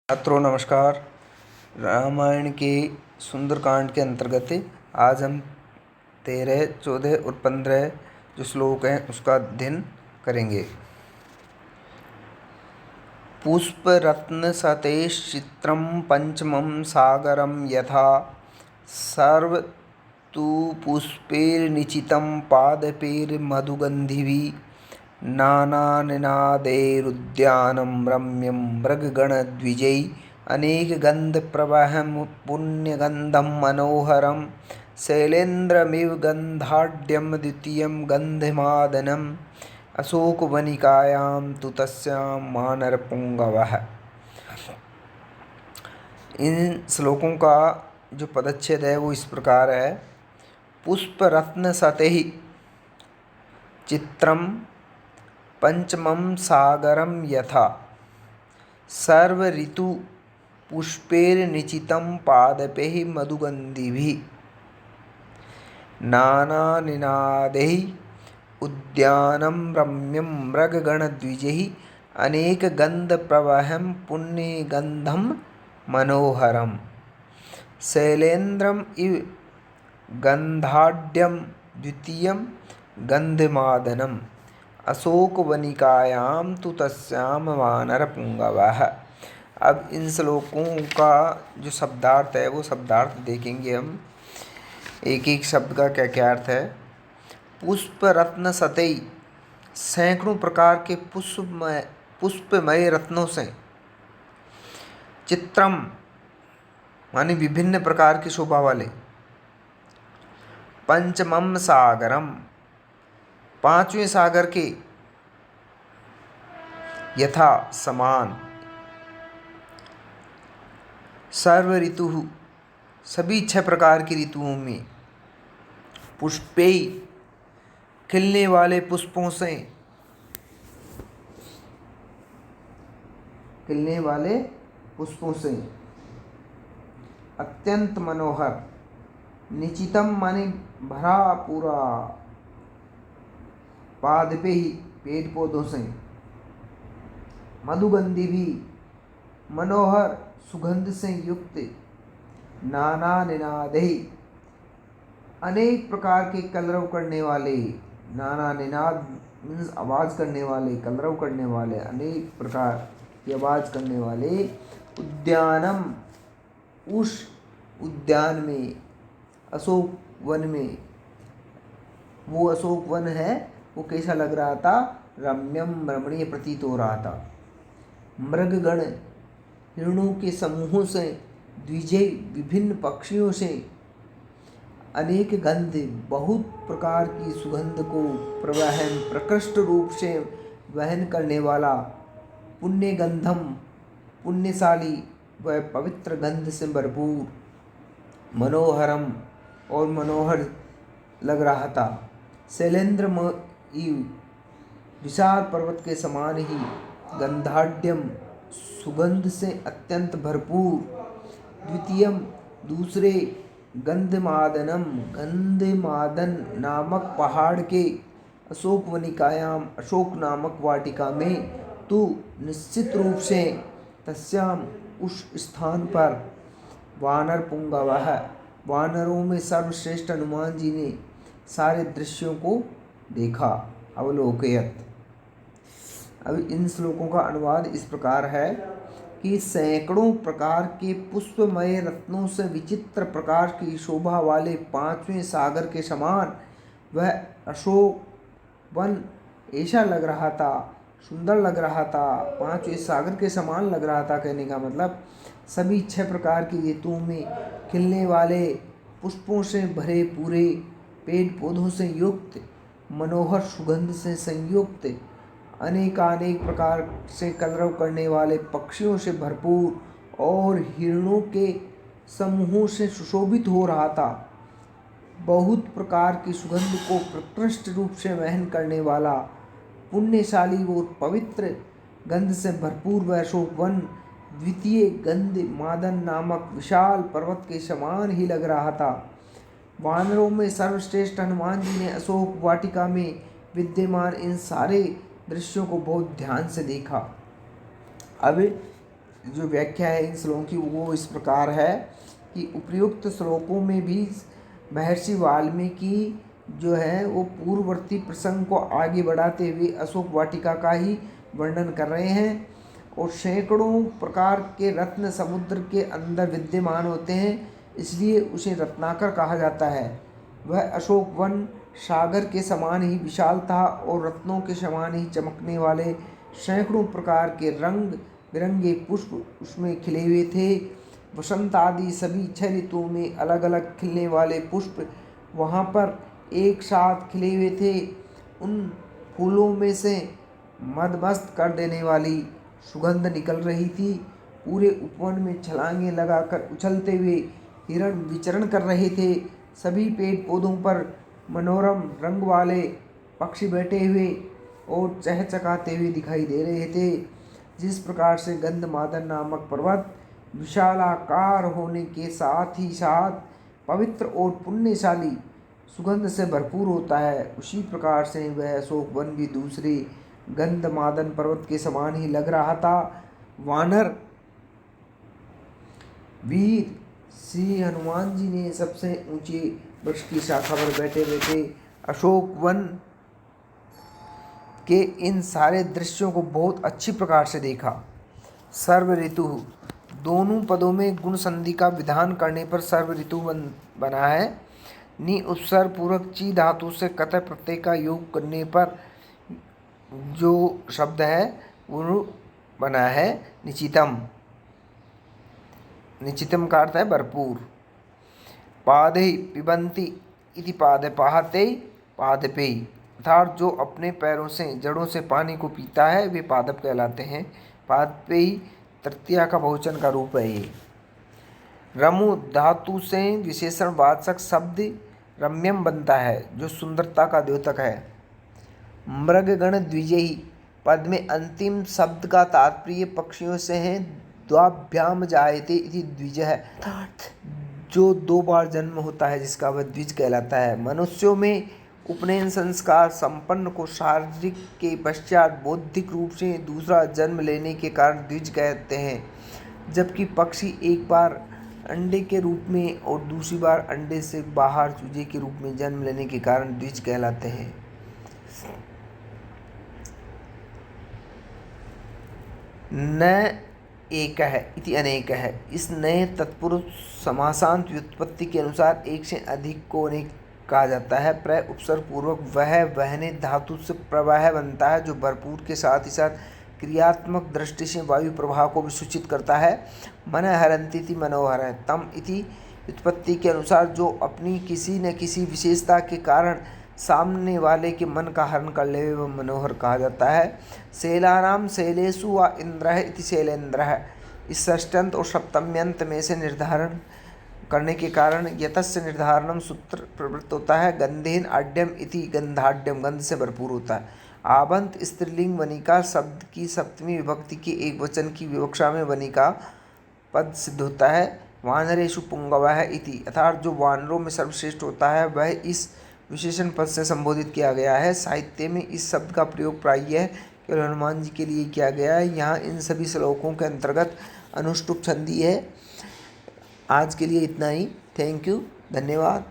छात्रों नमस्कार। रामायण के सुंदरकांड के अंतर्गत आज हम 13, 14 और 15 जो श्लोक हैं उसका अध्ययन करेंगे। पुष्परत्न सतेश्चित्रं पंचमं सागरं यथा सर्वतु पुष्पैर्निचितं पादपैर्मधुगन्धिभिः नानानिनादैरुद्यानं रम्यं मृगगणद्विजैः अनेकगन्धप्रवहं पुण्यगन्धं मनोहरं शैलेन्द्रमिव गन्धाढ्यं द्वितीयं गन्धमादनम् अशोकवनिकायां तु तस्यां वानरपुंगवः। इन श्लोकों का जो पदच्छेद है वो इस प्रकार है। पुष्परत्न सतहि चित्रं पंचमं सागरं यथा सर्व ऋतु पुष्पैर्निचितं पादपैः मधुगन्धिभिः नानानिनादैः उद्यानं रम्यं मृगगणद्विजैः अनेकगन्धप्रवहं पुण्यगन्धं मनोहरं शैलेन्द्रम् इव गन्धाढ्यं द्वितीयं गन्धमादनम् अशोकवनिकायां तु तस्यां वानरपुंगवः। अब इन श्लोकों का जो शब्दार्थ है वो शब्दार्थ देखेंगे हम। एक एक शब्द का क्या क्या अर्थ है। पुष्परत्न सतई, सैकड़ों प्रकार के पुष्पमय रत्नों से। चित्रम माने विभिन्न प्रकार की शोभा वाले। पंचमम सागरम, पांचवें सागर के यथा समान। सर्व ऋतु, सभी 6 प्रकार की ऋतुओं में। पुष्पै, खिलने वाले पुष्पों से, खिलने वाले पुष्पों से। अत्यंत मनोहर, निचितम माने भरा पूरा। पादपे ही, पेड़ पौधों से। मधुगंधी भी, मनोहर सुगंध से युक्त। नाना निनादे, अनेक प्रकार के कलरव करने वाले। नाना निनाद मीन्स आवाज़ करने वाले, कलरव करने वाले, अनेक प्रकार की आवाज़ करने वाले। उद्यानम, उस उद्यान में, अशोक वन में। वो अशोक वन है वो कैसा लग रहा था? रम्यम, रमणीय प्रतीत हो रहा था। मृगगण, हिरणों के समूहों से। द्विजय, विभिन्न पक्षियों से। अनेक गंध, बहुत प्रकार की सुगंध को प्रवहन, प्रकृष्ट रूप से वहन करने वाला। पुण्य गंधम, पुण्यशाली व पवित्र गंध से भरपूर। मनोहरम, और मनोहर लग रहा था। शैलेंद्र विशाल पर्वत के समान ही। गंधाढ्यम, सुगंध से अत्यंत भरपूर। द्वितीयम, दूसरे। गंधमादनम, गंधमादन नामक पहाड़ के। अशोक वनिकायाम, अशोक नामक वाटिका में। तू निश्चित रूप से। तस्याम, उस स्थान पर। वानर पुंगवः, वानरों में सर्वश्रेष्ठ हनुमान जी ने सारे दृश्यों को देखा, अवलोकयत। अब इन श्लोकों का अनुवाद इस प्रकार है कि सैकड़ों प्रकार के पुष्पमय रत्नों से विचित्र प्रकार की शोभा वाले 5वें सागर के समान वह अशोक वन ऐसा लग रहा था, सुंदर लग रहा था। 5वें सागर के समान लग रहा था, कहने का मतलब सभी 6 प्रकार की ऋतुओं में खिलने वाले, पुष्पों से भरे पूरे, पेड़ पौधों से युक्त, मनोहर सुगंध से संयुक्त, अनेकानेक प्रकार से कलरव करने वाले पक्षियों से भरपूर और हिरणों के समूहों से सुशोभित हो रहा था। बहुत प्रकार की सुगंध को प्रकृष्ट रूप से वहन करने वाला, पुण्यशाली और पवित्र गंध से भरपूर वह अशोक वन द्वितीय गंध मादन नामक विशाल पर्वत के समान ही लग रहा था। वानरों में सर्वश्रेष्ठ हनुमान जी ने अशोक वाटिका में विद्यमान इन सारे दृश्यों को बहुत ध्यान से देखा। अब जो व्याख्या है इन श्लोकों की वो इस प्रकार है कि उपर्युक्त श्लोकों में भी महर्षि वाल्मीकि जो है वो पूर्ववर्ती प्रसंग को आगे बढ़ाते हुए अशोक वाटिका का ही वर्णन कर रहे हैं। और सैकड़ों प्रकार के रत्न समुद्र के अंदर विद्यमान होते हैं, इसलिए उसे रत्नाकर कहा जाता है। वह अशोक वन सागर के समान ही विशाल था और रत्नों के समान ही चमकने वाले सैकड़ों प्रकार के रंग बिरंगे पुष्प उसमें खिले हुए थे। वसंत आदि सभी 6 ऋतुओं में अलग अलग खिलने वाले पुष्प वहाँ पर एक साथ खिले हुए थे। उन फूलों में से मदमस्त कर देने वाली सुगंध निकल रही थी। पूरे उपवन में छलांगे लगाकर उछलते हुए हिरण विचरण कर रहे थे। सभी पेड़ पौधों पर मनोरम रंग वाले पक्षी बैठे हुए और चहचहाते हुए दिखाई दे रहे थे। जिस प्रकार से गंधमादन नामक पर्वत विशालाकार होने के साथ ही साथ पवित्र और पुण्यशाली सुगंध से भरपूर होता है, उसी प्रकार से वह अशोक वन भी दूसरे गंधमादन पर्वत के समान ही लग रहा था। वानर वीर श्री हनुमान जी ने सबसे ऊंचे वृक्ष की शाखा पर बैठे बैठे अशोक वन के इन सारे दृश्यों को बहुत अच्छी प्रकार से देखा। सर्व ऋतु दोनों पदों में गुण संधि का विधान करने पर सर्व ऋतु बना है। नि उपसर्ग पूर्वक ची धातु से कतः प्रत्यय का योग करने पर जो शब्द है वो बना है निचितम। निचितम का अर्थ है भरपूर। पादे पिबंती इति पादपाहते पादपे, अर्थात जो अपने पैरों से जड़ों से पानी को पीता है वे पादप कहलाते हैं। पादपे तृतीया का बहुवचन का रूप है ये। रमु धातु से विशेषण वाचक शब्द रम्यम बनता है जो सुंदरता का द्योतक है। मृगगण द्विजयी पद में अंतिम शब्द का तात्पर्य पक्षियों से है। द्वाभ्याम जायते इति द्विज है, जो 2 बार जन्म होता है जिसका वह द्विज कहलाता है। मनुष्यों में उपनयन संस्कार संपन्न को शारीरिक के पश्चात बौद्धिक रूप से दूसरा जन्म लेने के कारण द्विज कहते हैं, जबकि पक्षी एक बार अंडे के रूप में और दूसरी बार अंडे से बाहर चूजे के रूप में जन्म लेने के कारण द्विज कहलाते हैं। न एक है इति अनेक है, इस नए तत्पुरुष समासांत व्युत्पत्ति के अनुसार एक से अधिक को अनेक कहा जाता है। प्रय उपसर्ग पूर्वक वह वहने धातु से प्रवाह बनता है जो भरपूर के साथ ही साथ क्रियात्मक दृष्टि से वायु प्रवाह को भी सूचित करता है। मन हरन्ति इति मनोहर है, तम इति व्युत्पत्ति के अनुसार जो अपनी किसी न किसी विशेषता के कारण सामने वाले के मन का हरण कर ले वह मनोहर कहा जाता है। शैलानाम शैलेषु व इंद्र इति शैलेन्द्र, इस षष्ठ्यंत और सप्तम्यंत में से निर्धारण करने के कारण यतस्य निर्धारणम सूत्र प्रवृत्त होता है। गंधेन आड्यम इति गंधाड्यम, गंध से भरपूर होता है। आबंत स्त्रीलिंग वनिका शब्द की सप्तमी विभक्ति की एक वचन की विवक्षा में वनिका पद सिद्ध होता है। वानरेषु पुंगवः इति, अर्थात जो वानरों में सर्वश्रेष्ठ होता है वह इस विशेषण पद से संबोधित किया गया है। साहित्य में इस शब्द का प्रयोग प्रायः केवल हनुमान जी के लिए किया गया है। यहाँ इन सभी श्लोकों के अंतर्गत अनुष्टुप छंदी है। आज के लिए इतना ही। थैंक यू, धन्यवाद।